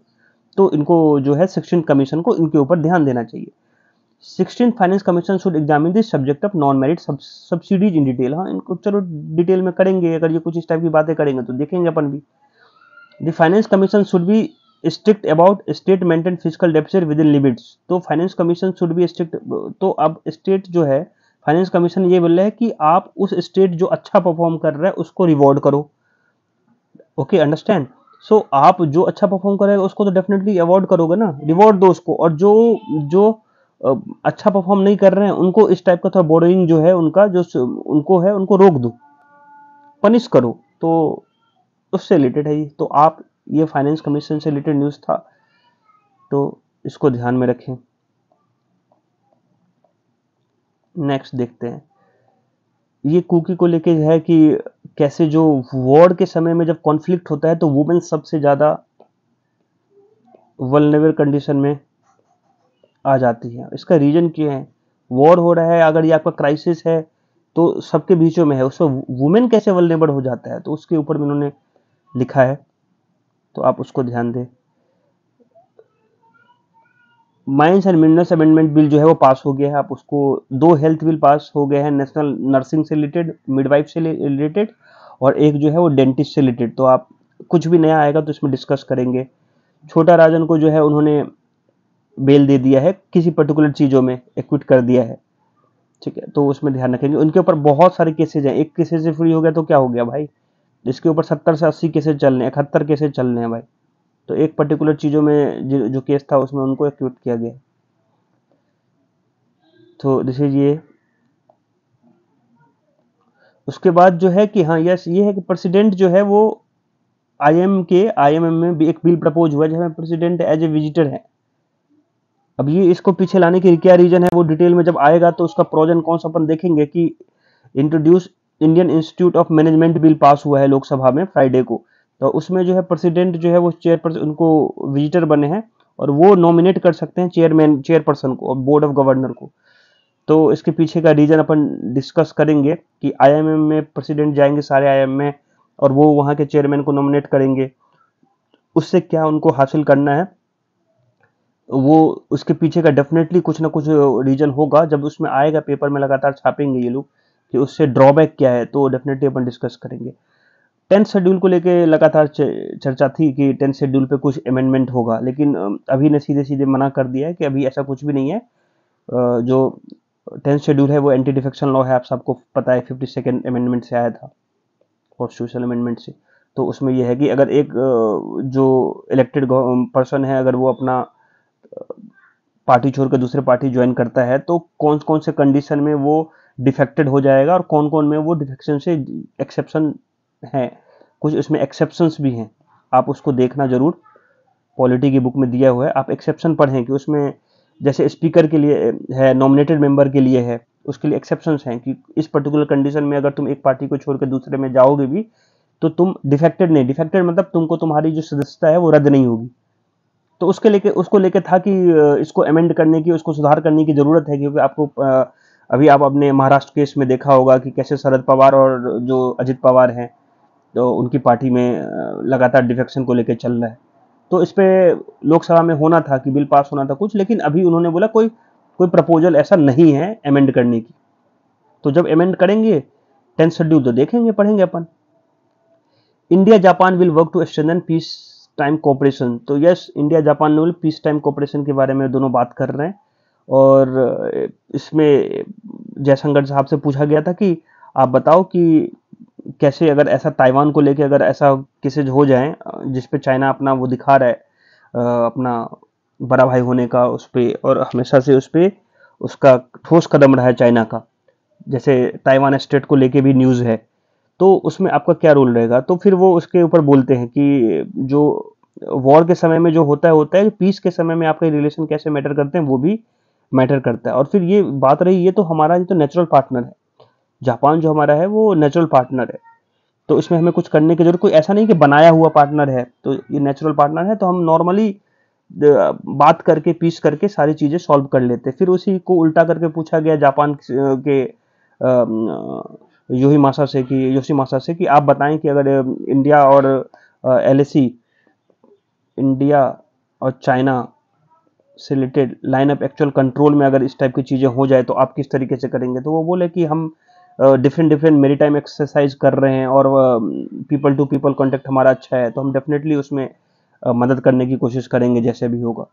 तो इनको जो है 16 कमीशन को इनके ऊपर ध्यान देना चाहिए। 16 finance commission should examine the subject of non merit subsidies in detail. हाँ, इनको चलो डिटेल में करेंगे, अगर ये कुछ इस टाइप की बातें करेंगे तो देखेंगे अपन भी। The finance commission should be strict about state maintain fiscal deficit within limits. तो finance commission should be strict, तो अब स्टेट जो है फाइनेंस कमीशन ये बोल रहा है कि आप उस स्टेट जो अच्छा परफॉर्म कर रहा है उसको रिवॉर्ड करो। Okay, understand. सो आप जो अच्छा परफॉर्म करेगा उसको तो डेफिनेटली अवॉर्ड करोगे ना, रिवॉर्ड दो उसको। और जो जो अ, अच्छा परफॉर्म नहीं कर रहे हैं उनको इस टाइप का थोड़ा बोरिंग जो है उनका जो उनको है उनको रोक दो, पनिश करो। तो उससे रिलेटेड है ये। तो आप, ये फाइनेंस कमीशन से रिलेटेड न्यूज़ था, तो इसको ध्यान में रखें। नेक्स्ट देखते हैं, ये कुकी को लेके है कि कैसे जो वॉर के समय में जब कॉन्फ्लिक्ट होता है तो वुमेन सबसे ज़्यादा वल्नरेबल कंडीशन में आ जाती है। इसका रीजन क्या है? वॉर हो रहा है, अगर ये आपका क्राइसिस है तो सबके बीचों में है, उसमें वुमेन कैसे वल्नरेबल हो जाता है, तो उसके ऊपर में उन्होंने लिखा है, तो आप उसको ध्यान दें। Mines and minerals amendment bill जो है वो पास हो गया है, आप उसको, 2 हेल्थ बिल पास हो गए हैं, नेशनल नर्सिंग से रिलेटेड, मिडवाइफ से रिलेटेड, और एक जो है वो डेंटिस्ट से रिलेटेड। तो आप, कुछ भी नया आएगा तो इसमें डिस्कस करेंगे। छोटा राजन को जो है उन्होंने बेल दे दिया है, किसी पर्टिकुलर चीज़ों में एक्विट कर दिया है, ठीक है, तो उसमें ध्यान रखेंगे। उनके ऊपर बहुत सारे केसेज हैं, एक केसेज से फ्री हो गया तो क्या हो गया भाई, इसके ऊपर 70 से 80 केसेज चल रहे हैं, 71 केसेज चल रहे हैं भाई। तो एक पर्टिकुलर चीज़ों में जो केस था उसमें उनको एक्विट किया गया। तो दिस इज ये। उसके बाद जो है कि हाँ, यस, ये है कि प्रेसिडेंट जो है वो आईएमएम में भी एक बिल प्रपोज हुआ है जिसमें प्रेसिडेंट एज ए विजिटर है। अब ये इसको पीछे लाने की क्या रीजन है वो डिटेल में जब आएगा तो उसका प्रोज एंड कॉन्स अपन देखेंगे। कि introduce Indian institute of management bill pass हुआ है लोकसभा में फ्राइडे को, तो उसमें जो है प्रेसिडेंट जो है वो चेयरपर्सन, उनको विजिटर बने हैं और वो नॉमिनेट कर सकते हैं चेयरपर्सन को और बोर्ड ऑफ गवर्नर को। तो इसके पीछे का रीजन अपन डिस्कस करेंगे कि आईएमएम में प्रेसिडेंट जाएंगे सारे आईएमएम में और वो वहाँ के चेयरमैन को नॉमिनेट करेंगे, उससे क्या उनको हासिल करना है वो, उसके पीछे का डेफिनेटली कुछ ना कुछ रीजन होगा। जब उसमें आएगा पेपर में लगातार छापेंगे ये लोग कि उससे ड्रॉबैक क्या है, तो डेफिनेटली अपन डिस्कस करेंगे। 10th शेड्यूल को लेके लगातार चर्चा थी कि 10th शेड्यूल पे कुछ अमेंडमेंट होगा, लेकिन अभी ने सीधे सीधे मना कर दिया है कि अभी ऐसा कुछ भी नहीं है। जो 10th शेड्यूल है वो एंटी डिफेक्शन लॉ है, आप सबको पता है, 52nd अमेंडमेंट से आया था, कॉन्स्टिट्यूशनल अमेंडमेंट से। तो उसमें यह है कि अगर एक जो इलेक्टेड पर्सन है अगर वो अपना पार्टी छोड़कर दूसरे पार्टी ज्वाइन करता है तो कौन कौन से कंडीशन में वो डिफेक्टेड हो जाएगा और कौन कौन में वो डिफेक्शन से एक्सेप्शन है। कुछ इसमें एक्सेप्शंस भी हैं, आप उसको देखना जरूर, पॉलिटी की बुक में दिया हुआ है, आप एक्सेप्शन पढ़ें कि उसमें जैसे स्पीकर के लिए है, नॉमिनेटेड मेंबर के लिए है, उसके लिए एक्सेप्शंस हैं कि इस पर्टिकुलर कंडीशन में अगर तुम एक पार्टी को छोड़कर दूसरे में जाओगे भी तो तुम डिफेक्टेड नहीं, डिफेक्टेड मतलब तुमको तुम्हारी जो सदस्यता है वो रद्द नहीं होगी। तो उसको लेके था कि इसको अमेंड करने की, उसको सुधार करने की ज़रूरत है, क्योंकि आपको अभी आप अपने महाराष्ट्र केस में देखा होगा कि कैसे शरद पवार और जो अजित पवार हैं तो उनकी पार्टी में लगातार डिफेक्शन को लेके चल रहा है। तो इस पे लोकसभा में होना था कि बिल पास होना था कुछ, लेकिन अभी उन्होंने बोला कोई कोई प्रपोजल ऐसा नहीं है अमेंड करने की। तो जब अमेंड करेंगे 10th शेड्यूल तो देखेंगे, पढ़ेंगे अपन। India Japan will work to strengthen peace time cooperation. तो yes, India Japan will peace time cooperation के बारे में दोनों बात कर रहे हैं। और इसमें जयशंकर साहब से पूछा गया था कि आप बताओ कि कैसे अगर ऐसा ताइवान को लेके अगर ऐसा केसेज हो जाए जिस पे चाइना अपना वो दिखा रहा है अपना बड़ा भाई होने का उस पे, और हमेशा से उस पे उसका ठोस कदम रहा है चाइना का, जैसे ताइवान स्टेट को लेके भी न्यूज़ है, तो उसमें आपका क्या रोल रहेगा। तो फिर वो उसके ऊपर बोलते हैं कि जो वॉर के समय में जो होता है पीस के समय में आपके रिलेशन कैसे मैटर करते हैं वो भी मैटर करता है। और फिर ये बात रही, ये तो हमारा ये तो नेचुरल पार्टनर है, जापान जो हमारा है वो नेचुरल पार्टनर है, तो इसमें हमें कुछ करने की जरूरत, कोई ऐसा नहीं कि बनाया हुआ पार्टनर है, तो ये नेचुरल पार्टनर है, तो हम नॉर्मली बात करके पीस करके सारी चीजें सॉल्व कर लेते। फिर उसी को उल्टा करके पूछा गया जापान के योशी मासा से कि आप बताएं कि अगर इंडिया और एलएसी, इंडिया और चाइना से related line of actual control में अगर इस टाइप की चीज़ें हो जाए तो आप किस तरीके से करेंगे। तो वो बोले कि हम डिफरेंट डिफरेंट मेरीटाइम एक्सरसाइज कर रहे हैं और पीपल टू पीपल कांटेक्ट हमारा अच्छा है, तो हम डेफिनेटली उसमें मदद करने की कोशिश करेंगे जैसे भी होगा।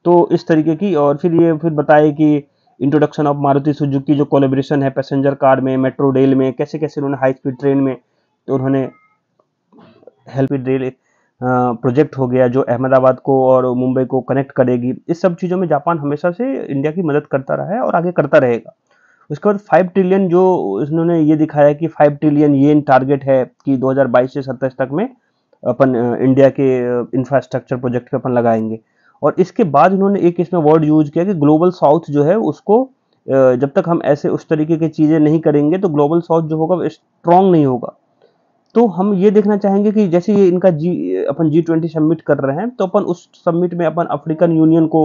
तो इस तरीके की, और फिर ये फिर बताए कि इंट्रोडक्शन ऑफ मारुति सुजुकी जो कोलेब्रेशन है पैसेंजर कार में, मेट्रो रेल में, कैसे कैसे उन्होंने हाई स्पीड ट्रेन में तो उन्होंने हेल्प रेल प्रोजेक्ट हो गया जो अहमदाबाद को और मुंबई को कनेक्ट करेगी। इस सब चीज़ों में जापान हमेशा से इंडिया की मदद करता रहा है और आगे करता रहेगा। उसके बाद 5 ट्रिलियन जो उन्होंने ये दिखाया कि 5 ट्रिलियन येन टारगेट है कि 2022 से 27 तक में अपन इंडिया के इंफ्रास्ट्रक्चर प्रोजेक्ट पे अपन लगाएंगे। और इसके बाद उन्होंने एक इसमें वर्ड यूज किया कि ग्लोबल साउथ जो है उसको जब तक हम ऐसे उस तरीके की चीज़ें नहीं करेंगे तो ग्लोबल साउथ जो होगा स्ट्रांग नहीं होगा। तो हम ये देखना चाहेंगे कि जैसे ये इनका अपन G20 सबमिट कर रहे हैं तो अपन उस सबमिट में अपन अफ्रीकन यूनियन को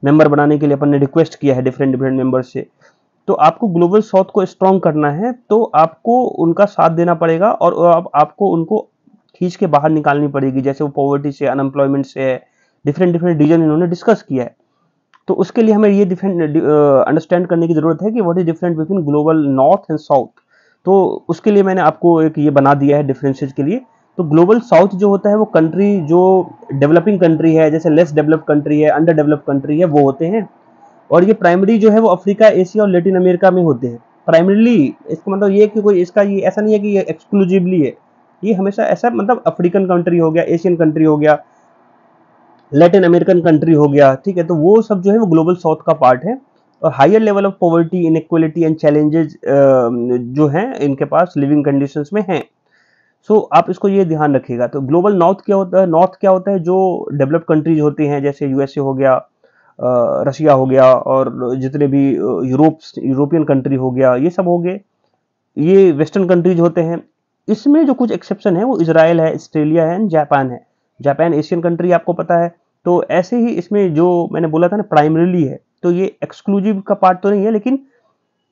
मेंबर बनाने के लिए अपन ने रिक्वेस्ट किया है डिफरेंट डिफरेंट मेंबर से। तो आपको ग्लोबल साउथ को स्ट्रांग करना है तो आपको उनका साथ देना पड़ेगा और अब आपको उनको खींच के बाहर निकालनी पड़ेगी, जैसे वो पॉवर्टी से, अनएम्प्लॉयमेंट से है, डिफरेंट डिफरेंट रीजन इन्होंने डिस्कस किया है। तो उसके लिए हमें ये अंडरस्टैंड करने की जरूरत है कि what is different between global north and south. तो उसके लिए मैंने आपको एक ये बना दिया है डिफरेंसेस के लिए। तो ग्लोबल साउथ जो होता है वो कंट्री जो डेवलपिंग कंट्री है, जैसे लेस डेवलप्ड कंट्री है, अंडर डेवलप्ड कंट्री है, वो होते हैं। और ये प्राइमरी जो है वो अफ्रीका, एशिया और लैटिन अमेरिका में होते हैं प्राइमरीली। इसका मतलब ये कि कोई इसका ये ऐसा नहीं है कि ये एक्सक्लूसिवली है, ये हमेशा ऐसा मतलब अफ्रीकन कंट्री हो गया, एशियन कंट्री हो गया, लैटिन अमेरिकन कंट्री हो गया, ठीक है। तो वो सब जो है वो ग्लोबल साउथ का पार्ट है। और higher level of poverty, inequality and challenges जो हैं इनके पास लिविंग कंडीशंस में हैं। सो आप इसको ये ध्यान रखिएगा। तो ग्लोबल नॉर्थ क्या होता है? नॉर्थ क्या होता है? जो डेवलप्ड कंट्रीज होती हैं, जैसे यूएसए हो गया, रशिया हो गया, और जितने भी यूरोपियन कंट्री हो गया, ये सब हो गए, ये वेस्टर्न कंट्रीज होते हैं। इसमें जो कुछ एक्सेप्शन है वो इजराइल है, ऑस्ट्रेलिया है, जापान है। जापान एशियन कंट्री आपको पता है। तो ऐसे ही इसमें जो मैंने बोला था ना प्राइमरीली है, तो ये एक्सक्लूसिव का पार्ट तो नहीं है, लेकिन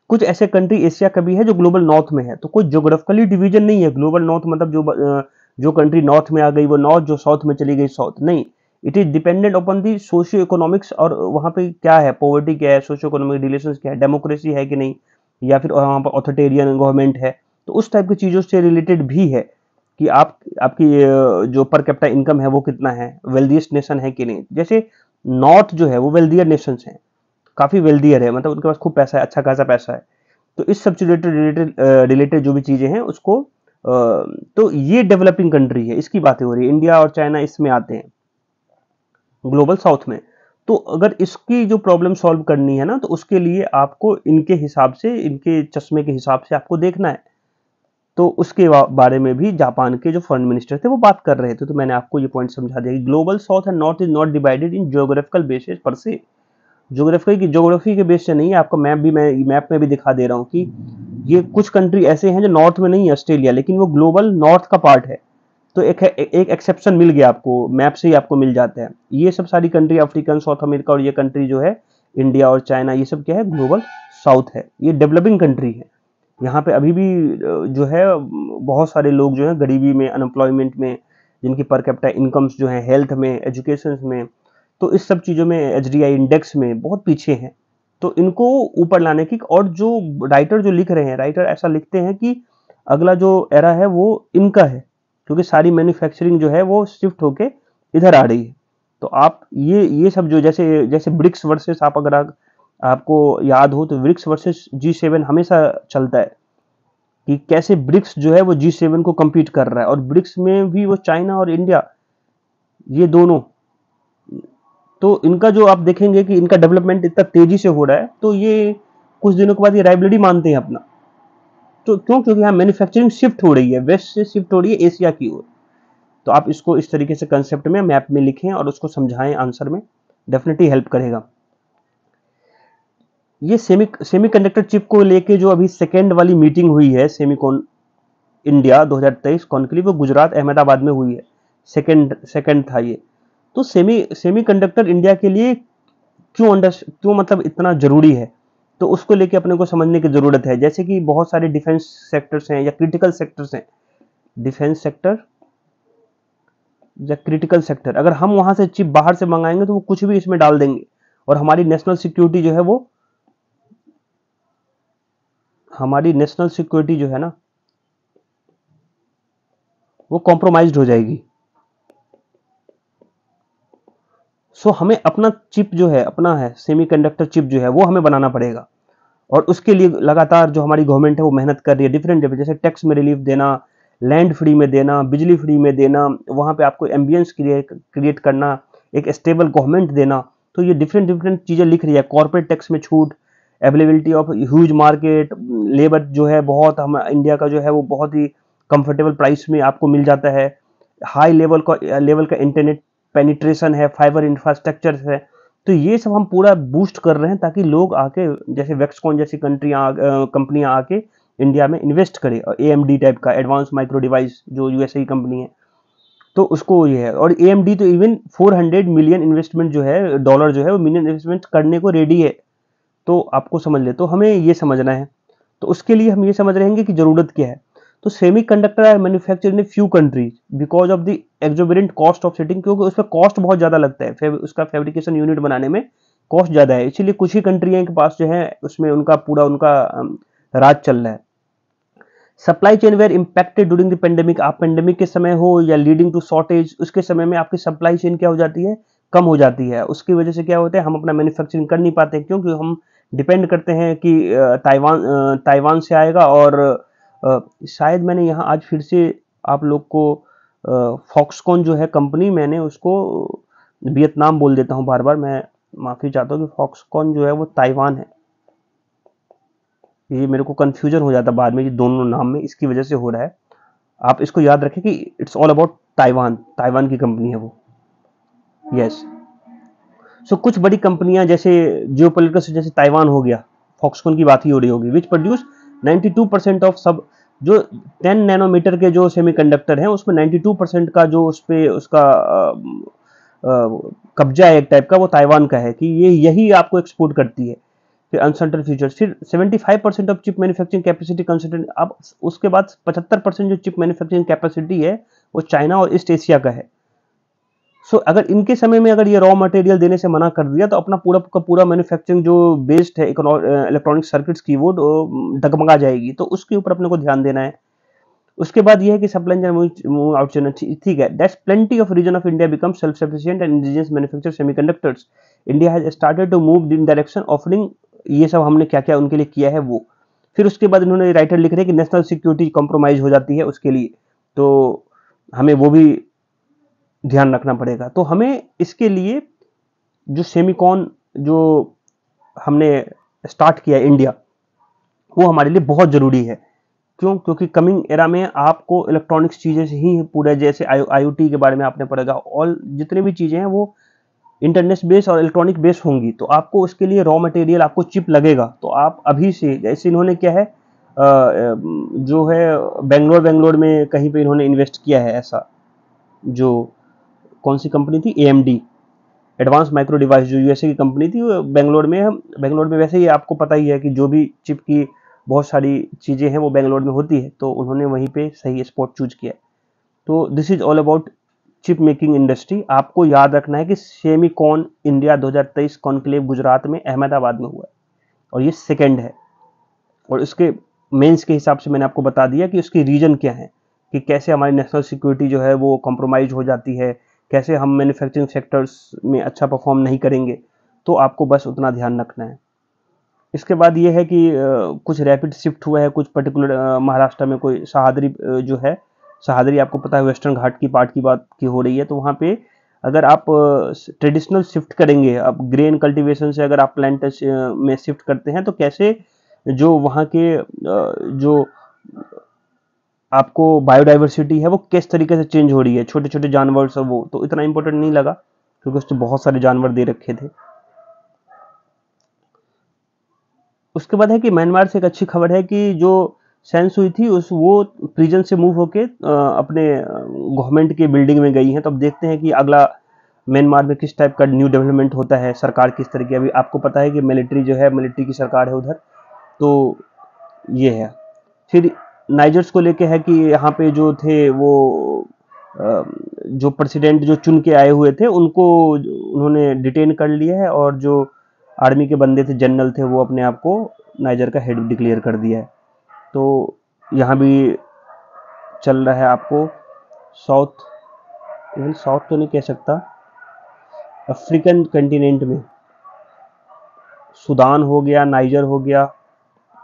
कुछ ऐसे कंट्री एशिया का भी है जो ग्लोबल नॉर्थ में है। तो कोई ज्योग्राफिकली डिवीजन नहीं है ग्लोबल नॉर्थ, मतलब जो कंट्री नॉर्थ में आ गई वो नॉर्थ, जो साउथ में चली गई साउथ, नहीं। It is dependent upon the socio economics, और वहाँ पे क्या है, पॉवर्टी क्या है, सोशियो इकोनॉमिक रिलेशंस क्या है, डेमोक्रेसी है कि नहीं, या फिर वहाँ पर ऑथोरिटेरियन गवर्नमेंट है। तो उस टाइप की चीज़ों से रिलेटेड भी है कि आपकी जो पर कैपिटा इनकम है वो कितना है, वेल्दीएस्ट नेशन है कि नहीं। जैसे नॉर्थ जो है वो वेल्दियर नेशंस हैं, काफ़ी वेल्दियर है, मतलब उनके पास खूब पैसा है, अच्छा खासा पैसा है। तो इस सब रिलेटेड रिलेटेड जो भी चीज़ें हैं उसको तो ये डेवलपिंग कंट्री है, इसकी बातें हो रही है। इंडिया और चाइना इसमें आते हैं ग्लोबल साउथ में। तो अगर इसकी जो प्रॉब्लम सॉल्व करनी है ना, तो उसके लिए आपको इनके हिसाब से, इनके चश्मे के हिसाब से आपको देखना है। तो उसके बारे में भी जापान के जो फॉरेन मिनिस्टर थे वो बात कर रहे थे। तो मैंने आपको ये पॉइंट समझा दिया कि global south and north is not divided in geographical basis पर से। ज्योग्राफी के बेस से नहीं है। आपको मैं मैप में भी दिखा दे रहा हूँ कि ये कुछ कंट्री ऐसे हैं जो नॉर्थ में नहीं है, ऑस्ट्रेलिया, लेकिन वो ग्लोबल नॉर्थ का पार्ट है। तो एक एक्सेप्शन मिल गया आपको, मैप से ही आपको मिल जाता है। ये सब सारी कंट्री, अफ्रीकन, साउथ अमेरिका, और ये कंट्री जो है इंडिया और चाइना, ये सब क्या है, ग्लोबल साउथ है। ये डेवलपिंग कंट्री है। यहाँ पे अभी भी जो है बहुत सारे लोग जो है गरीबी में, अनएम्प्लॉयमेंट में, जिनकी पर कैपिटा इनकम्स जो है हेल्थ में, एजुकेशन में, तो इस सब चीज़ों में एचडीआई इंडेक्स में बहुत पीछे हैं। तो इनको ऊपर लाने की, और जो राइटर जो लिख रहे हैं, राइटर ऐसा लिखते हैं कि अगला जो एरा है वो इनका है, क्योंकि सारी मैन्युफैक्चरिंग जो है वो शिफ्ट होके इधर आ रही है। तो आप ये सब जो जैसे जैसे ब्रिक्स वर्सेस, आप अगर आपको याद हो तो ब्रिक्स वर्सेस G7 हमेशा चलता है कि कैसे ब्रिक्स जो है वो G7 को compete कर रहा है, और ब्रिक्स में भी वो चाइना और इंडिया, ये दोनों। तो इनका जो आप देखेंगे कि इनका डेवलपमेंट इतना तेजी से हो रहा है, तो ये कुछ दिनों के बाद ये राइवलरी मानते हैं अपना। तो क्यों? क्योंकि यहाँ मैन्युफैक्चरिंग शिफ्ट हो रही है, वेस्ट से शिफ्ट हो रही है एशिया की ओर। तो आप इसको इस तरीके से कंसेप्ट में मैप में लिखें और उसको समझाएं आंसर में, डेफिनेटली हेल्प करेगा। ये सेमीकंडक्टर चिप को लेके जो अभी सेकेंड वाली मीटिंग हुई है, सेमीकॉन इंडिया 2023 कॉन्क्लेव, वो गुजरात अहमदाबाद में हुई है। सेकेंड था ये। तो सेमीकंडक्टर इंडिया के लिए क्यों मतलब इतना जरूरी है, तो उसको लेके अपने को समझने की जरूरत है। जैसे कि बहुत सारे डिफेंस सेक्टर्स हैं या क्रिटिकल सेक्टर्स हैं, डिफेंस सेक्टर या क्रिटिकल सेक्टर, अगर हम वहां से चिप बाहर से मंगाएंगे तो वो कुछ भी इसमें डाल देंगे, और हमारी नेशनल सिक्योरिटी जो है ना वो कॉम्प्रोमाइज्ड हो जाएगी। सो हमें अपना चिप जो है, अपना है सेमीकंडक्टर चिप जो है वो हमें बनाना पड़ेगा, और उसके लिए लगातार जो हमारी गवर्नमेंट है वो मेहनत कर रही है, डिफरेंट डिफरेंट, जैसे टैक्स में रिलीफ देना, लैंड फ्री में देना, बिजली फ्री में देना, वहाँ पे आपको एम्बियंस क्रिएट करना, एक स्टेबल गवर्नमेंट देना। तो ये डिफरेंट डिफरेंट चीज़ें लिख रही है, कॉर्पोरेट टैक्स में छूट, availability of huge market, labour जो है बहुत, हम इंडिया का जो है वो बहुत ही कंफर्टेबल प्राइस में आपको मिल जाता है, हाई लेवल का इंटरनेट पेनिट्रेशन है, फाइबर इंफ्रास्ट्रक्चर है। तो ये सब हम पूरा बूस्ट कर रहे हैं ताकि लोग आके, जैसे वैक्सकॉन जैसी कंपनियां आके इंडिया में इन्वेस्ट करें, और एएमडी टाइप का एडवांस माइक्रो डिवाइस जो यूएसए की कंपनी है, तो उसको ये है। और एएमडी तो इवन 400 मिलियन इन्वेस्टमेंट जो है, डॉलर जो है वो मिलियन इन्वेस्टमेंट करने को रेडी है। तो आपको समझ ले, तो हमें ये समझना है। तो उसके लिए हम ये समझ रहे हैं कि ज़रूरत क्या है। तो semiconductor are manufactured in few countries because of the exorbitant cost of setting, क्योंकि उसमें कॉस्ट बहुत ज़्यादा लगता है, उसका फैब्रिकेशन यूनिट बनाने में कॉस्ट ज़्यादा है, इसीलिए कुछ ही कंट्रियों के पास जो है उसमें उनका पूरा उनका राज चल रहा है। Supply chain were impacted during the pandemic, आप पेंडेमिक के समय हो या लीडिंग टू शॉर्टेज, उसके समय में आपकी सप्लाई चेन क्या हो जाती है, कम हो जाती है। उसकी वजह से क्या होता है, हम अपना मैन्युफैक्चरिंग कर नहीं पाते, क्योंकि हम डिपेंड करते हैं कि ताइवान से आएगा। और शायद मैंने यहाँ आज फिर से आप लोग को फॉक्सकॉन जो है कंपनी, मैंने उसको वियतनाम बोल देता हूँ बार बार, मैं माफ़ी चाहता हूँ कि फॉक्सकॉन जो है वो ताइवान है। ये मेरे को कन्फ्यूजन हो जाता बाद में, ये दोनों नाम में, इसकी वजह से हो रहा है। आप इसको याद रखें कि it's all about Taiwan, Taiwan की कंपनी है वो। यस। सो कुछ बड़ी कंपनियां जैसे जियोपॉलिटिकल से, जैसे ताइवान हो गया, फॉक्सकॉन की बात ही हो रही होगी, विच प्रोड्यूस 92% ऑफ सब, जो 10 नैनोमीटर के जो सेमीकंडक्टर हैं उसमें 92% का जो उस पे उसका कब्जा है एक टाइप का, वो ताइवान का है, कि ये यही आपको एक्सपोर्ट करती है। फिर अनसर्टन फ्यूचर्स, फिर 75% of chip manufacturing capacity consider, अब उसके बाद 75% जो चिप मैन्युफैक्चरिंग कैपेसिटी है वो चाइना और ईस्ट एशिया का है। सो अगर इनके समय में अगर ये रॉ मटेरियल देने से मना कर दिया, तो अपना पूरा का पूरा मैन्युफैक्चरिंग जो बेस्ड है इलेक्ट्रॉनिक सर्किट्स की, वो डगमगा जाएगी। तो उसके ऊपर अपने को ध्यान देना है। उसके बाद ये है कि supply chain move out chain, ठीक है, that's plenty of reason of India become self sufficient and indigenous manufacture semiconductors. India has started to move in direction offering, ये सब हमने क्या क्या उनके लिए किया है वो। फिर उसके बाद इन्होंने राइटर लिख रहे हैं कि नेशनल सिक्योरिटी कॉम्प्रोमाइज हो जाती है उसके लिए, तो हमें वो भी ध्यान रखना पड़ेगा। तो हमें इसके लिए जो सेमीकॉन जो हमने स्टार्ट किया इंडिया, वो हमारे लिए बहुत ज़रूरी है। क्यों? क्योंकि कमिंग एरा में आपको इलेक्ट्रॉनिक्स चीज़ें से ही पूरा, जैसे आईओटी के बारे में आपने पढ़ेगा, और जितने भी चीज़ें हैं वो इंटरनेट बेस्ड और इलेक्ट्रॉनिक बेस्ड होंगी। तो आपको उसके लिए रॉ मटेरियल, आपको चिप लगेगा। तो आप अभी से, जैसे इन्होंने क्या है, जो है बेंगलोर में कहीं पे इन्होंने इन्वेस्ट किया है ऐसा, जो कौन सी कंपनी थी, एएमडी एडवांस माइक्रो डिवाइस, जो यूएसए की कंपनी थी, वो बेंगलोर में है। बेंगलोर में वैसे ही आपको पता ही है कि जो भी चिप की बहुत सारी चीज़ें हैं वो बेंगलोर में होती है, तो उन्होंने वहीं पे सही स्पॉट चूज किया। तो this is all about chip making industry. आपको याद रखना है कि सेमीकॉन इंडिया 2023 कॉन्क्लेव गुजरात में अहमदाबाद में हुआ है, और ये सेकेंड है। और उसके मेंस के हिसाब से मैंने आपको बता दिया कि उसकी रीजन क्या है, कि कैसे हमारी नेशनल सिक्योरिटी जो है वो कॉम्प्रोमाइज हो जाती है, कैसे हम मैन्युफैक्चरिंग सेक्टर्स में अच्छा परफॉर्म नहीं करेंगे। तो आपको बस उतना ध्यान रखना है। इसके बाद ये है कि कुछ रैपिड शिफ्ट हुआ है, कुछ पर्टिकुलर महाराष्ट्र में कोई सहादरी जो है, सहादरी आपको पता है वेस्टर्न घाट की पार्ट की बात की हो रही है। तो वहाँ पे अगर आप ट्रेडिशनल शिफ्ट करेंगे, अब ग्रेन कल्टीवेशन से अगर आप प्लांट में शिफ्ट करते हैं, तो कैसे जो वहाँ के जो आपको बायोडाइवर्सिटी है वो किस तरीके से चेंज हो रही है, छोटे छोटे जानवर सब, वो तो इतना इंपॉर्टेंट नहीं लगा क्योंकि उसमें बहुत सारे जानवर दे रखे थे। उसके बाद है कि म्यांमार से एक अच्छी खबर है कि जो सेंस हुई थी उस वो प्रिजन से मूव होके अपने गवर्नमेंट की बिल्डिंग में गई हैं। तो अब देखते हैं कि अगला म्यांमार में किस टाइप का न्यू डेवलपमेंट होता है, सरकार किस तरह की, अभी आपको पता है कि मिलिट्री जो है, मिलिट्री की सरकार है उधर। तो ये है। फिर नाइजर्स को लेके है कि यहाँ पे जो थे वो जो प्रेसिडेंट जो चुन के आए हुए थे उनको उन्होंने डिटेन कर लिया है, और जो आर्मी के बंदे थे, जनरल थे, वो अपने आप को नाइजर का हेड डिक्लेयर कर दिया है। तो यहाँ भी चल रहा है आपको साउथ, इवन साउथ तो नहीं कह सकता, अफ्रीकन कंटिनेंट में सूडान हो गया, नाइजर हो गया,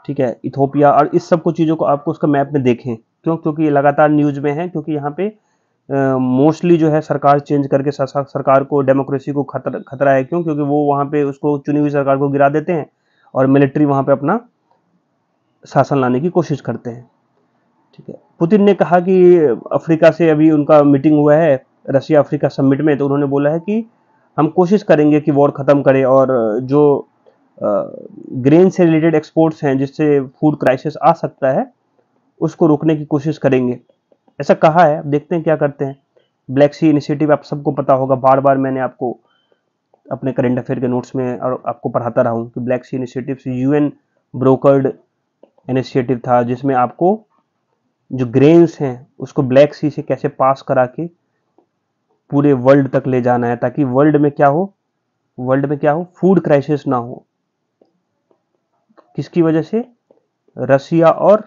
ठीक है, इथोपिया, और इस सब कुछ चीज़ों को आपको उसका मैप में देखें। क्यों? क्योंकि ये लगातार न्यूज़ में है, क्योंकि यहाँ पे मोस्टली जो है सरकार चेंज करके सरकार को, डेमोक्रेसी को खतरा है। क्यों? क्योंकि वो वहाँ पे उसको चुनी हुई सरकार को गिरा देते हैं और मिलिट्री वहाँ पे अपना शासन लाने की कोशिश करते हैं। ठीक है, पुतिन ने कहा कि अफ्रीका से अभी उनका मीटिंग हुआ है रशिया अफ्रीका समिट में, तो उन्होंने बोला है कि हम कोशिश करेंगे कि वॉर खत्म करें, और जो ग्रेन से रिलेटेड एक्सपोर्ट्स हैं जिससे फूड क्राइसिस आ सकता है उसको रोकने की कोशिश करेंगे, ऐसा कहा है। अब देखते हैं क्या करते हैं। ब्लैक सी इनिशिएटिव आप सबको पता होगा, बार बार मैंने आपको अपने करंट अफेयर के नोट्स में और आपको पढ़ाता रहा हूँ कि ब्लैक सी इनिशिएटिव यूएन ब्रोकर्ड इनिशिएटिव था, जिसमें आपको जो ग्रेन्स हैं उसको ब्लैक सी से कैसे पास करा के पूरे वर्ल्ड तक ले जाना है, ताकि वर्ल्ड में क्या हो, फूड क्राइसिस ना हो। किसकी वजह से? रसिया और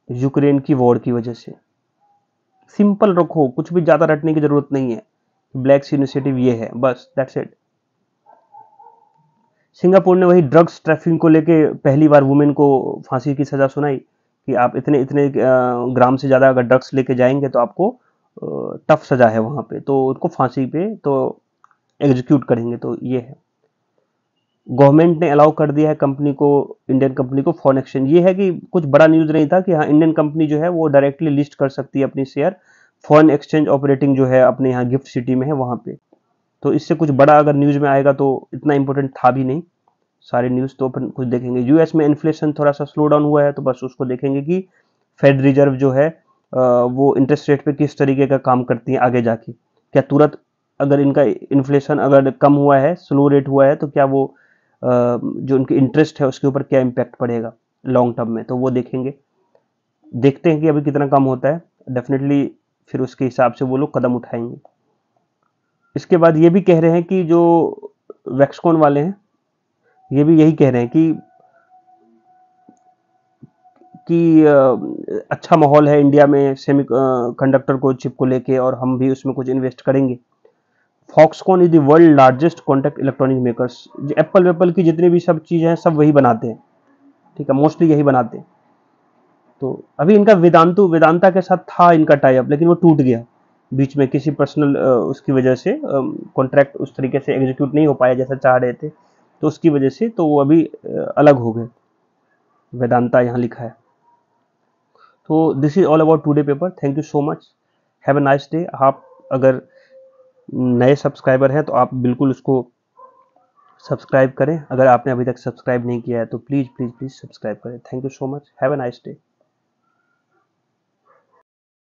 यूक्रेन की वॉर की वजह से। सिंपल रखो, कुछ भी ज्यादा रटने की जरूरत नहीं है। ब्लैक सी इनिशिएटिव ये है, बस दैट्स इट। सिंगापुर ने वही ड्रग्स ट्रैफिकिंग को लेके पहली बार वुमेन को फांसी की सजा सुनाई कि आप इतने इतने ग्राम से ज़्यादा अगर ड्रग्स लेके जाएंगे तो आपको टफ सजा है वहाँ पे, तो उनको फांसी पे तो एग्जीक्यूट करेंगे। तो ये है, गवर्नमेंट ने अलाउ कर दिया है कंपनी को, इंडियन कंपनी को फॉरेन एक्सचेंज। ये है कि कुछ बड़ा न्यूज़ नहीं था कि हाँ, इंडियन कंपनी जो है वो डायरेक्टली लिस्ट कर सकती है अपनी शेयर फॉरेन एक्सचेंज ऑपरेटिंग जो है अपने यहाँ गिफ्ट सिटी में है वहाँ पे। तो इससे कुछ बड़ा अगर न्यूज़ में आएगा तो इतना इंपॉर्टेंट था भी नहीं। सारे न्यूज़ तो अपन कुछ देखेंगे। यूएस में इन्फ्लेशन थोड़ा सा स्लो डाउन हुआ है, तो बस उसको देखेंगे कि फेड रिजर्व जो है वो इंटरेस्ट रेट पे किस तरीके का काम करती है आगे जाके। क्या तुरंत अगर इनका इन्फ्लेशन अगर कम हुआ है, स्लो रेट हुआ है, तो क्या वो जो उनके इंटरेस्ट है उसके ऊपर क्या इम्पैक्ट पड़ेगा लॉन्ग टर्म में, तो वो देखेंगे। देखते हैं कि अभी कितना कम होता है, डेफिनेटली फिर उसके हिसाब से वो लोग कदम उठाएंगे। इसके बाद ये भी कह रहे हैं कि जो वैक्सकॉन वाले हैं ये भी यही कह रहे हैं कि अच्छा माहौल है इंडिया में सेमी कंडक्टर को, चिप को लेके, और हम भी उसमें कुछ इन्वेस्ट करेंगे। Foxconn is the world largest contact electronic makers. जो एप्पल वेप्पल की जितनी भी सब चीज़ें हैं सब वही बनाते हैं, ठीक है, मोस्टली यही बनाते हैं। तो अभी इनका वेदांता के साथ था इनका टाई अप, लेकिन वो टूट गया बीच में किसी पर्सनल उसकी वजह से। कॉन्ट्रैक्ट उस तरीके से एग्जीक्यूट नहीं हो पाया जैसा चाह रहे थे, तो उसकी वजह से तो वो अभी अलग हो गए। वेदांता यहाँ लिखा है। तो this is all about today paper. Thank you so much, have a nice day. आप अगर नए सब्सक्राइबर हैं तो आप बिल्कुल उसको सब्सक्राइब करें। अगर आपने अभी तक सब्सक्राइब नहीं किया है तो प्लीज़ प्लीज़ प्लीज़ सब्सक्राइब करें। Thank you so much, have a nice day.